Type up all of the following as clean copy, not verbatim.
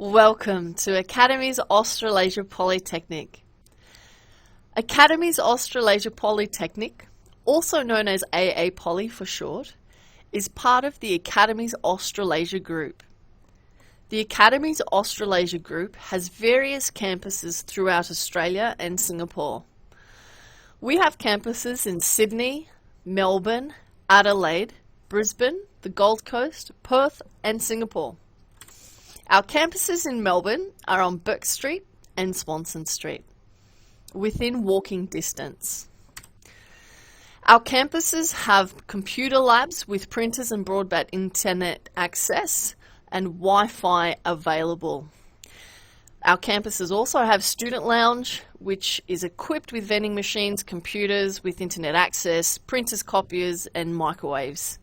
Welcome to Academies Australasia Polytechnic. Academies Australasia Polytechnic, also known as AAPoly for short, is part of the Academies Australasia Group. The Academies Australasia Group has various campuses throughout Australia and Singapore. We have campuses in Sydney, Melbourne, Adelaide, Brisbane, the Gold Coast, Perth and Singapore. Our campuses in Melbourne are on Bourke Street and Swanston Street, within walking distance. Our campuses have computer labs with printers and broadband internet access and Wi-Fi available. Our campuses also have student lounge, which is equipped with vending machines, computers with internet access, printers, copiers and microwaves.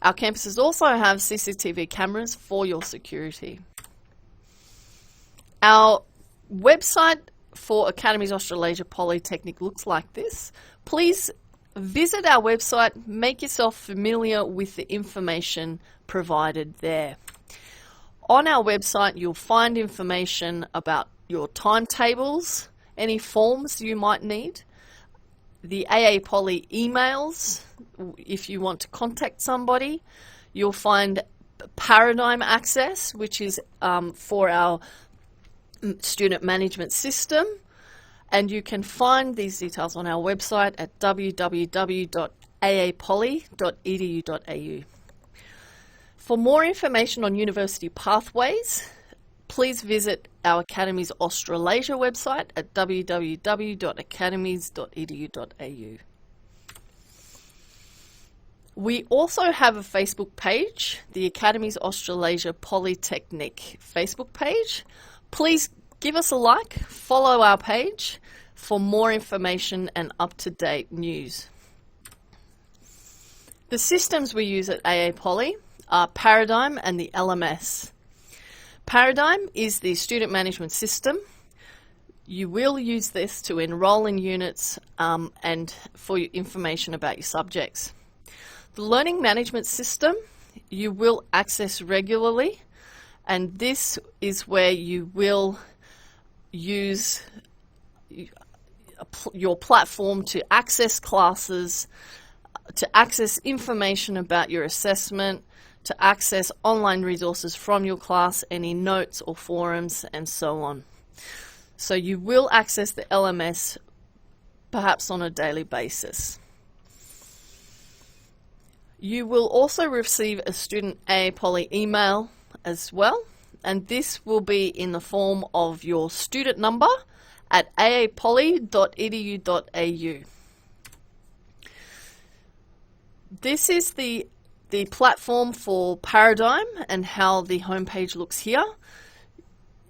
Our campuses also have CCTV cameras for your security. Our website for Academies Australasia Polytechnic looks like this. Please visit our website, make yourself familiar with the information provided there. On our website, you'll find information about your timetables, any forms you might need, the AAPoly emails, if you want to contact somebody. You'll find Paradigm access, which is for our student management system, and you can find these details on our website at www.aapoly.edu.au. For more information on university pathways, please visit our Academies Australasia website at www.academies.edu.au. We also have a Facebook page, the Academies Australasia Polytechnic Facebook page. Please give us a like, follow our page for more information and up-to-date news. The systems we use at AAPoly are Paradigm and the LMS. Paradigm is the student management system. You will use this to enroll in units and for your information about your subjects. The learning management system you will access regularly, and this is where you will use your platform to access classes, to access information about your assessment, to access online resources from your class, any notes or forums, and so on. So you will access the LMS perhaps on a daily basis. You will also receive a student AAPoly email as well, and this will be in the form of your student number at aapoly.edu.au. This is the platform for Paradigm and how the homepage looks here.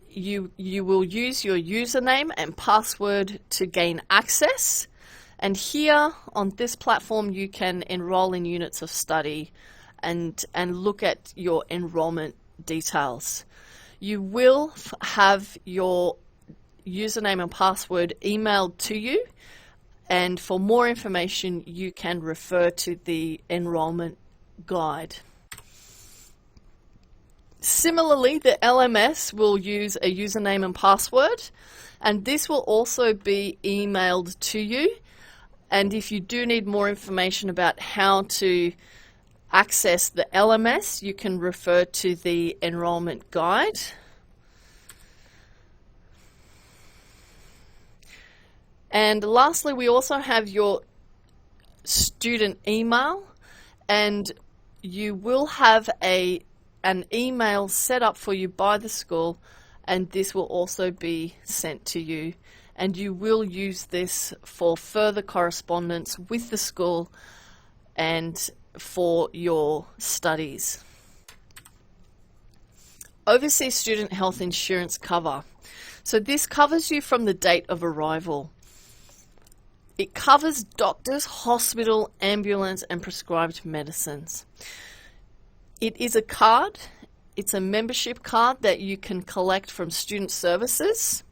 You will use your username and password to gain access, and here on this platform you can enroll in units of study and look at your enrollment details. You will have your username and password emailed to you, and for more information you can refer to the enrollment guide. Similarly, the LMS will use a username and password, and this will also be emailed to you. And if you do need more information about how to access the LMS, you can refer to the enrollment guide. And lastly, we also have your student email, and you will have an email set up for you by the school, and this will also be sent to you, and you will use this for further correspondence with the school and for your studies. Overseas student health insurance cover. So this covers you from the date of arrival. It covers doctors, hospital, ambulance and prescribed medicines. It is a card. It's a membership card that you can collect from student services.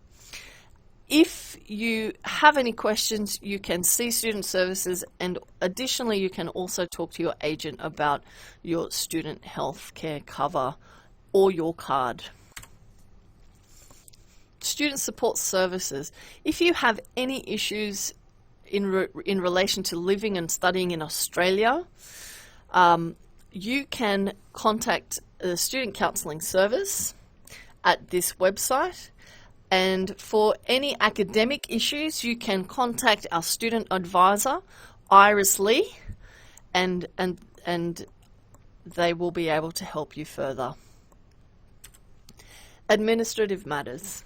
If you have any questions, you can see student services, and additionally you can also talk to your agent about your student health care cover or your card. student support services. If you have any issues in relation to living and studying in Australia, you can contact the Student Counselling Service at this website. And for any academic issues, you can contact our student advisor, Iris Lee, and they will be able to help you further. Administrative matters.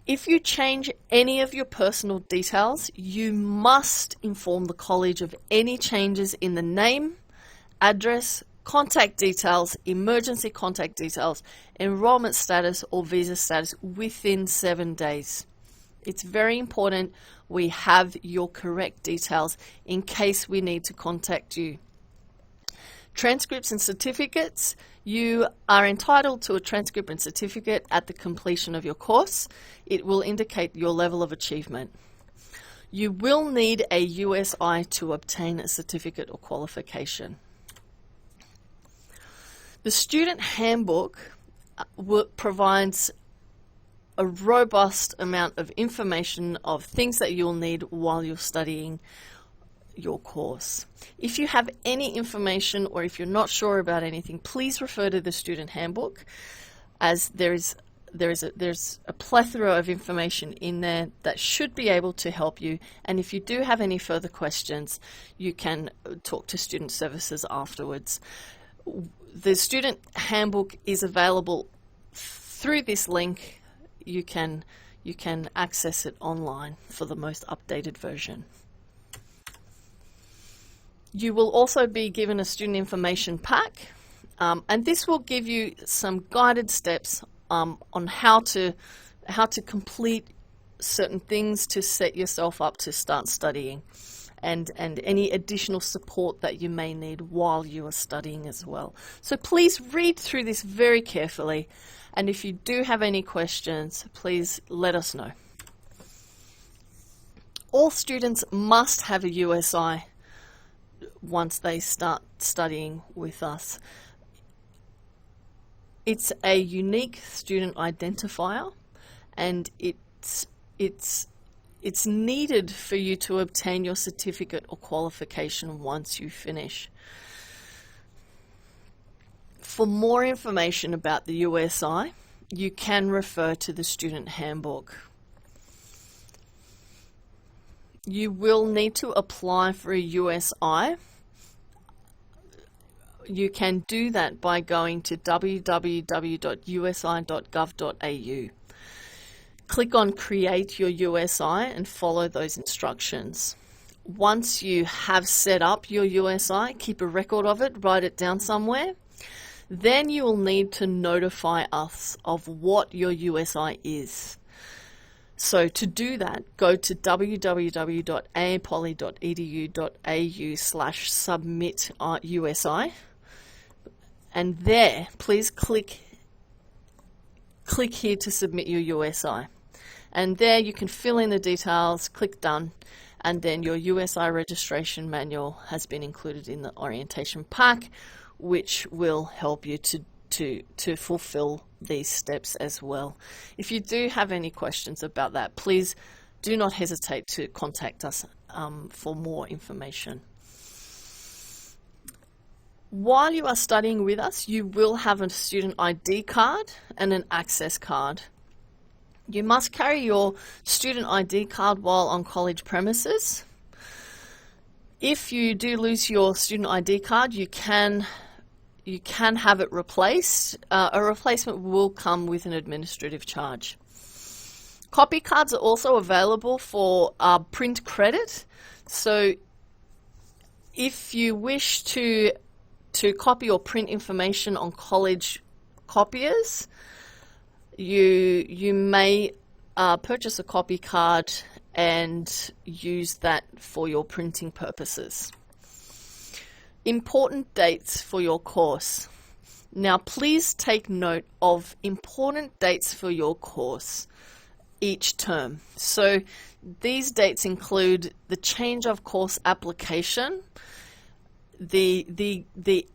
If you change any of your personal details, you must inform the college of any changes in the name, address, contact details, emergency contact details, enrollment status or visa status within 7 days. It's very important we have your correct details in case we need to contact you. Transcripts and certificates. You are entitled to a transcript and certificate at the completion of your course. It will indicate your level of achievement. You will need a USI to obtain a certificate or qualification. The student handbook provides a robust amount of information of things that you'll need while you're studying your course. If you have any information or if you're not sure about anything, please refer to the student handbook, as there's a plethora of information in there that should be able to help you. And if you do have any further questions, you can talk to student services afterwards. The student handbook is available through this link. You can access it online for the most updated version. You will also be given a student information pack, and this will give you some guided steps on how to complete certain things to set yourself up to start studying, and any additional support that you may need while you are studying as well. So please read through this very carefully, and if you do have any questions, please let us know. All students must have a USI once they start studying with us. It's a unique student identifier, and it's needed for you to obtain your certificate or qualification once you finish. For more information about the USI, you can refer to the student handbook. You will need to apply for a USI. You can do that by going to www.usi.gov.au. Click on Create Your USI and follow those instructions. Once you have set up your USI, keep a record of it, write it down somewhere. Then you will need to notify us of what your USI is. So to do that, go to www.aapoly.edu.au/submit-USI, and there, please click here to submit your USI. And there you can fill in the details, click Done, and then your USI registration manual has been included in the orientation pack, which will help you to fulfill these steps as well. If you do have any questions about that, please do not hesitate to contact us for more information. While you are studying with us, you will have a student ID card and an access card. You must carry your student ID card while on college premises. If you do lose your student ID card, you can have it replaced. A replacement will come with an administrative charge. Copy cards are also available for print credit. So if you wish to copy or print information on college copiers, you may purchase a copy card and use that for your printing purposes. Important dates for your course. Now please take note of important dates for your course each term. So these dates include the change of course application, the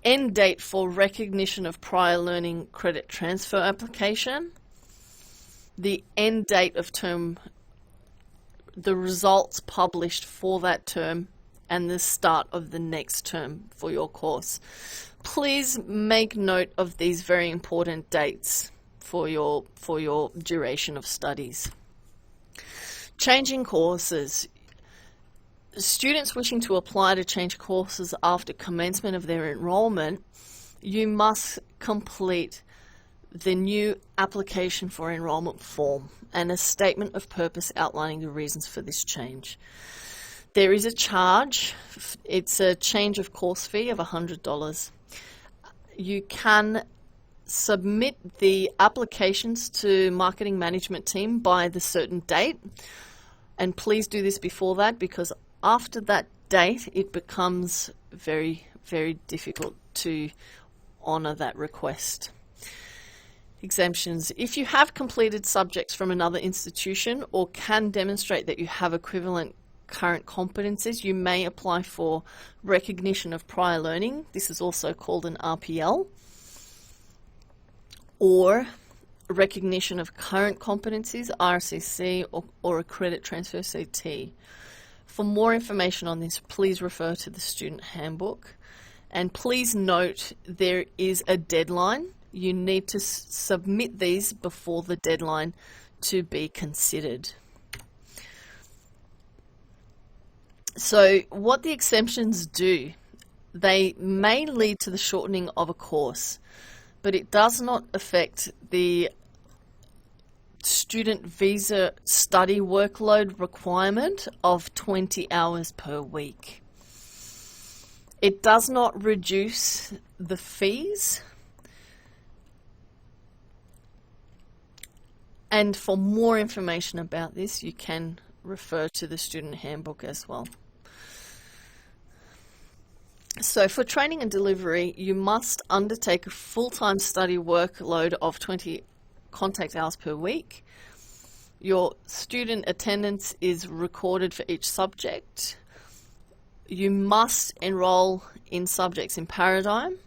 end date for recognition of prior learning credit transfer application, the end date of term, the results published for that term, and the start of the next term for your course. Please make note of these very important dates for your duration of studies. Changing courses. Students wishing to apply to change courses after commencement of their enrolment, you must complete the new application for enrolment form and a statement of purpose outlining the reasons for this change. There is a charge. It's a change of course fee of $100. You can submit the applications to marketing management team by the certain date, and please do this before that, because after that date it becomes very, very difficult to honour that request. Exemptions. If you have completed subjects from another institution or can demonstrate that you have equivalent current competencies, you may apply for recognition of prior learning. This is also called an RPL, or recognition of current competencies, RCC, or a credit transfer, CT. For more information on this, please refer to the student handbook. And please note there is a deadline. You need to submit these before the deadline to be considered. So what the exemptions do, they may lead to the shortening of a course, but it does not affect the student visa study workload requirement of 20 hours per week. It does not reduce the fees. And for more information about this, you can refer to the student handbook as well. So for training and delivery, you must undertake a full-time study workload of 20 contact hours per week. Your student attendance is recorded for each subject. You must enroll in subjects in Paradigm.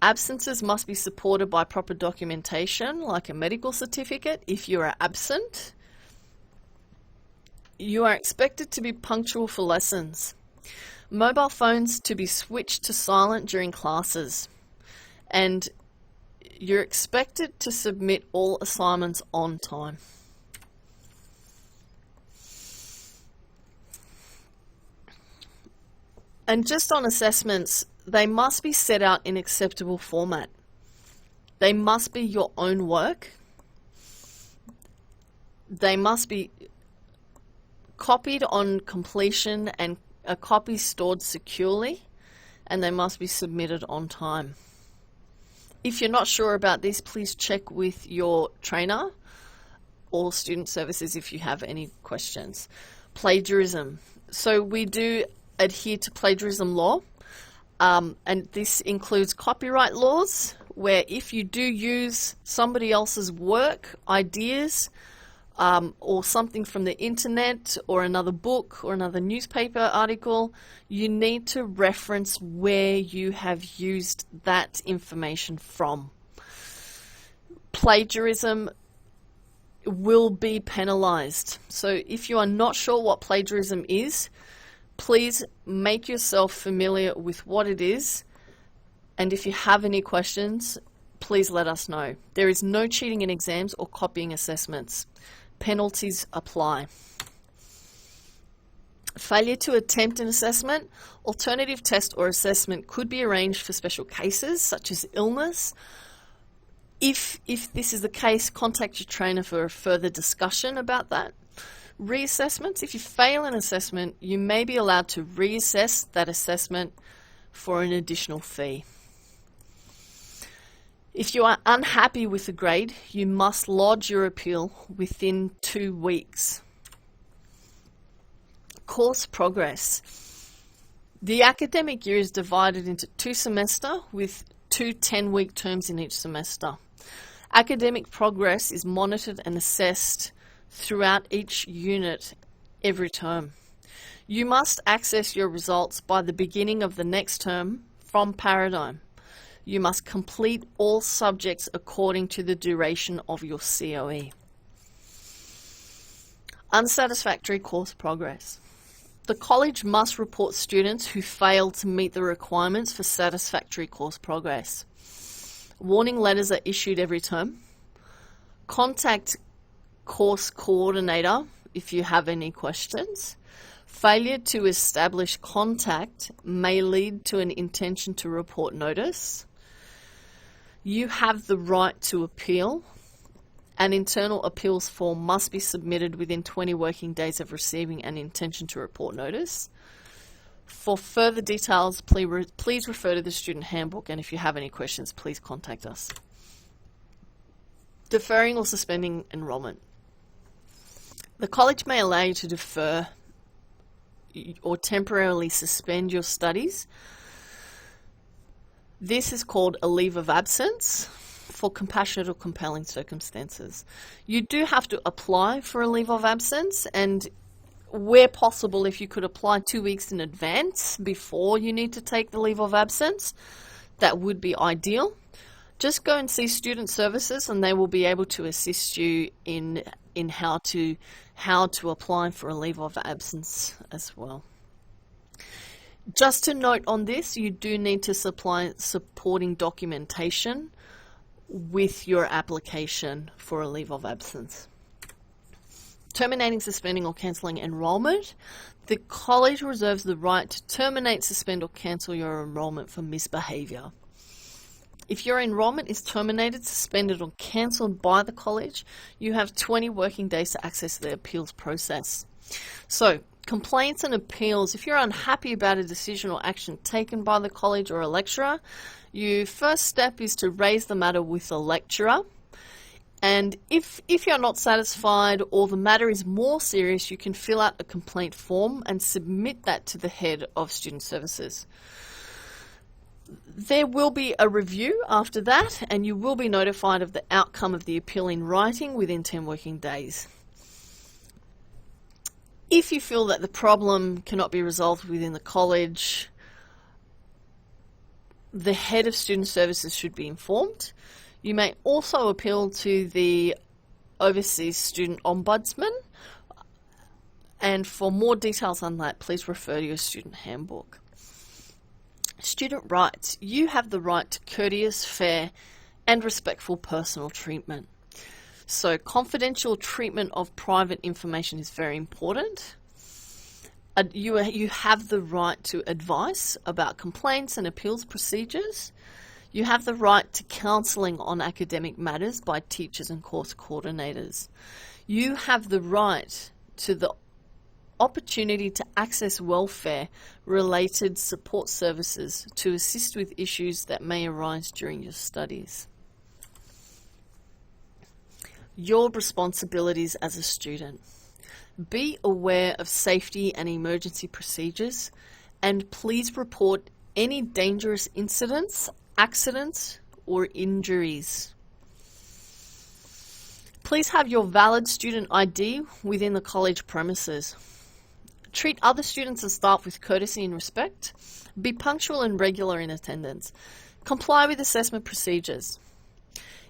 Absences must be supported by proper documentation, like a medical certificate if you are absent. You are expected to be punctual for lessons. Mobile phones to be switched to silent during classes. And you're expected to submit all assignments on time. And just on assessments, they must be set out in acceptable format. They must be your own work. They must be copied on completion and a copy stored securely, and they must be submitted on time. If you're not sure about this, please check with your trainer or student services if you have any questions. Plagiarism. So we do adhere to plagiarism law, and this includes copyright laws, where if you do use somebody else's work, ideas, or something from the internet or another book or another newspaper article, you need to reference where you have used that information from. Plagiarism will be penalized. So if you are not sure what plagiarism is, please make yourself familiar with what it is, and if you have any questions, please let us know. There is no cheating in exams or copying assessments. Penalties apply. Failure to attempt an assessment, alternative test or assessment could be arranged for special cases such as illness. If this is the case, contact your trainer for a further discussion about that. Reassessments, if you fail an assessment, you may be allowed to reassess that assessment for an additional fee. If you are unhappy with the grade, you must lodge your appeal within 2 weeks. Course progress. The academic year is divided into 2 semesters with 2 10-week terms in each semester. Academic progress is monitored and assessed throughout each unit every term. You must access your results by the beginning of the next term from Paradigm. You must complete all subjects according to the duration of your COE. Unsatisfactory course progress. The college must report students who fail to meet the requirements for satisfactory course progress. Warning letters are issued every term. Contact course coordinator if you have any questions. Failure to establish contact may lead to an intention to report notice. You have the right to appeal. An internal appeals form must be submitted within 20 working days of receiving an intention to report notice. For further details, please refer to the student handbook, and if you have any questions, please contact us. Deferring or suspending enrolment. The college may allow you to defer or temporarily suspend your studies. This is called a leave of absence for compassionate or compelling circumstances. You do have to apply for a leave of absence, and where possible, if you could apply 2 weeks in advance before you need to take the leave of absence, that would be ideal. Just go and see student services and they will be able to assist you in how to apply for a leave of absence as well. Just to note on this, you do need to supply supporting documentation with your application for a leave of absence. Terminating, suspending or cancelling enrolment. The college reserves the right to terminate, suspend or cancel your enrolment for misbehaviour. If your enrolment is terminated, suspended or cancelled by the college, you have 20 working days to access the appeals process. So, complaints and appeals. If you're unhappy about a decision or action taken by the college or a lecturer, your first step is to raise the matter with the lecturer. And if you're not satisfied or the matter is more serious, you can fill out a complaint form and submit that to the head of student services. There will be a review after that, and you will be notified of the outcome of the appeal in writing within 10 working days. If you feel that the problem cannot be resolved within the college, the head of student services should be informed. You may also appeal to the Overseas Student Ombudsman, and for more details on that, please refer to your student handbook. Student rights. You have the right to courteous, fair, and respectful personal treatment. So confidential treatment of private information is very important. You have the right to advice about complaints and appeals procedures. You have the right to counselling on academic matters by teachers and course coordinators. You have the right to the opportunity to access welfare-related support services to assist with issues that may arise during your studies. Your responsibilities as a student. Be aware of safety and emergency procedures, and please report any dangerous incidents, accidents, or injuries. Please have your valid student ID within the college premises. Treat other students and staff with courtesy and respect. Be punctual and regular in attendance. Comply with assessment procedures.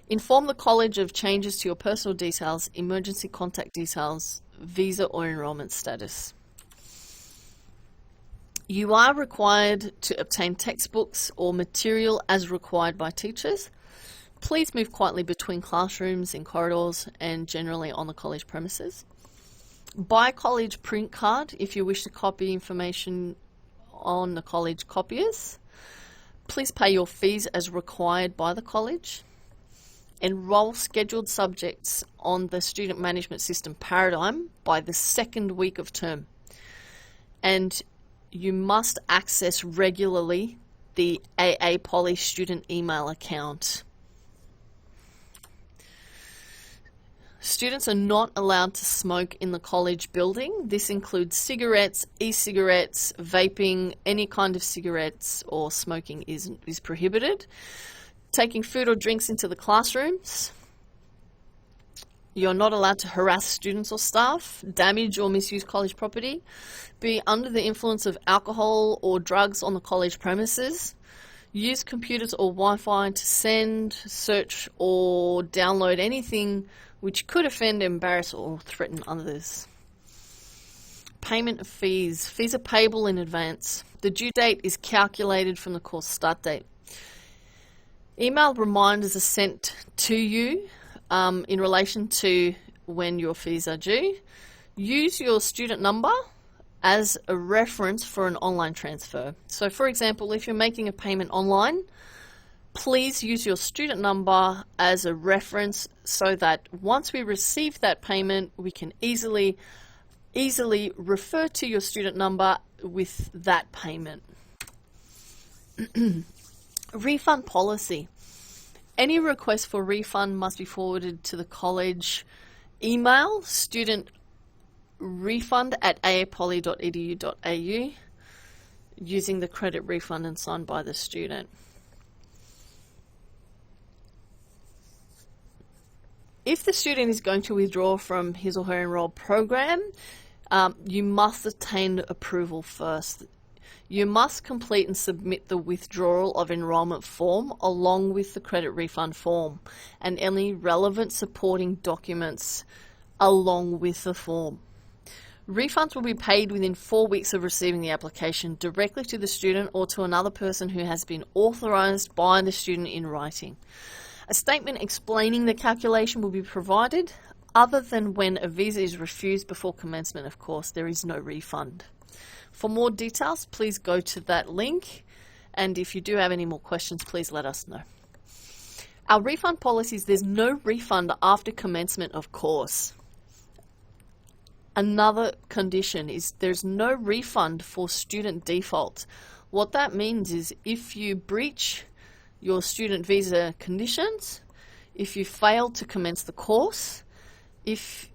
Inform the college of changes to your personal details, emergency contact details, visa or enrolment status. You are required to obtain textbooks or material as required by teachers. Please move quietly between classrooms, in corridors, and generally on the college premises. Buy a college print card if you wish to copy information on the college copiers. Please pay your fees as required by the college. Enroll scheduled subjects on the student management system paradigm by the second week of term. And you must access regularly the AAPoly student email account. Students are not allowed to smoke in the college building. This includes cigarettes, e-cigarettes, vaping, any kind of cigarettes or smoking is prohibited. Taking food or drinks into the classrooms. You're not allowed to harass students or staff, damage or misuse college property, be under the influence of alcohol or drugs on the college premises. use computers or Wi-Fi to send, search, or download anything which could offend, embarrass, or threaten others. Payment of fees. Fees are payable in advance. The due date is calculated from the course start date. Email reminders are sent to you in relation to when your fees are due. Use your student number as a reference for an online transfer. So for example, if you're making a payment online, please use your student number as a reference so that once we receive that payment, we can easily refer to your student number with that payment. Refund policy. Any request for refund must be forwarded to the college email studentrefund@aapoly.edu.au using the credit refund and signed by the student. If the student is going to withdraw from his or her enrolled program, you must obtain approval first. You must complete and submit the withdrawal of enrolment form along with the credit refund form and any relevant supporting documents along with the form. Refunds will be paid within 4 weeks of receiving the application directly to the student or to another person who has been authorised by the student in writing. A statement explaining the calculation will be provided. Other than when a visa is refused before commencement, of course, there is no refund. For more details, please go to that link, and if you do have any more questions, please let us know. Our refund policies, there's no refund after commencement of course. Another condition is there's no refund for student default. What that means is if you breach your student visa conditions, if you fail to commence the course, if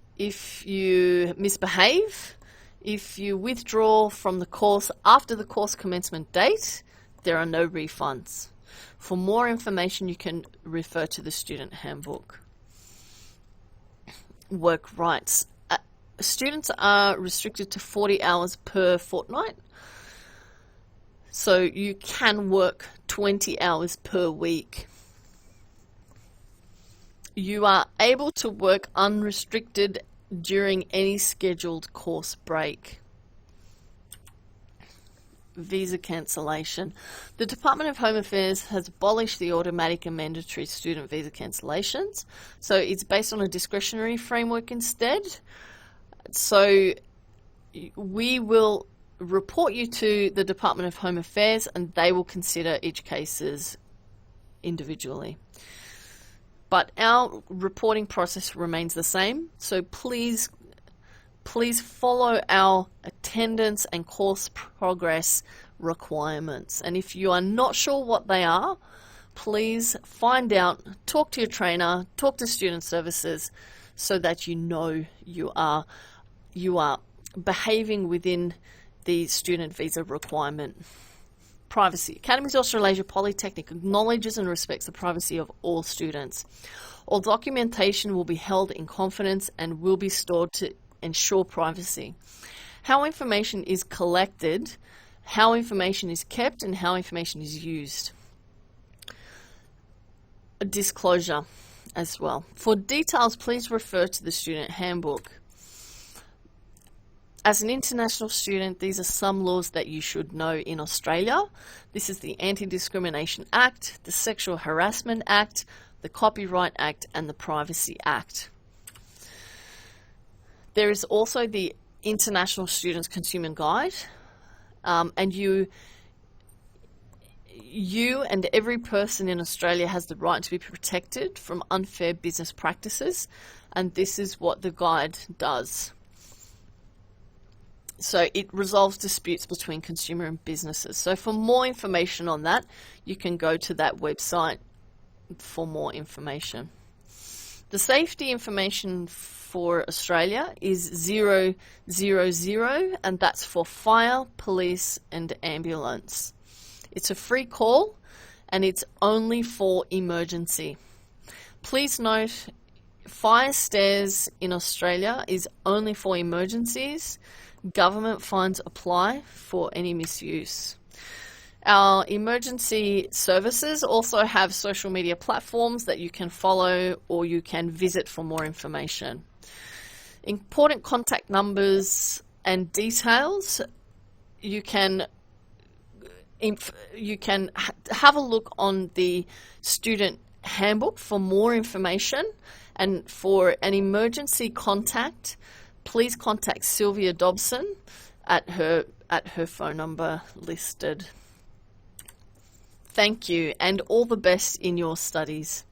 you misbehave, if you withdraw from the course after the course commencement date, there are no refunds. For more information, you can refer to the student handbook. Work rights. Students are restricted to 40 hours per fortnight. So you can work 20 hours per week. You are able to work unrestricted during any scheduled course break. Visa cancellation. The Department of Home Affairs has abolished the automatic and mandatory student visa cancellations. So it's based on a discretionary framework instead. So we will report you to the Department of Home Affairs and they will consider each case individually. But our reporting process remains the same, so please follow our attendance and course progress requirements. And if you are not sure what they are, please find out, talk to your trainer, talk to student services so that you know you are behaving within the student visa requirement. Privacy. Academies Australasia Polytechnic acknowledges and respects the privacy of all students. All documentation will be held in confidence and will be stored to ensure privacy. How information is collected, how information is kept, and how information is used. A disclosure as well. For details, please refer to the student handbook. As an international student, these are some laws that you should know in Australia. This is the Anti-Discrimination Act, the Sexual Harassment Act, the Copyright Act, and the Privacy Act. There is also the International Students Consumer Guide, and you and every person in Australia has the right to be protected from unfair business practices, and this is what the guide does. So it resolves disputes between consumer and businesses. So for more information on that, you can go to that website for more information. The safety information for Australia is 000, and that's for fire, police, and ambulance. It's a free call, and it's only for emergency. Please note, fire stairs in Australia is only for emergencies. Government fines apply for any misuse. Our emergency services also have social media platforms that you can follow or you can visit for more information. Important contact numbers and details, you can have a look on the student handbook for more information, and for an emergency contact, please contact Sylvia Dobson at her phone number listed. Thank you, and all the best in your studies.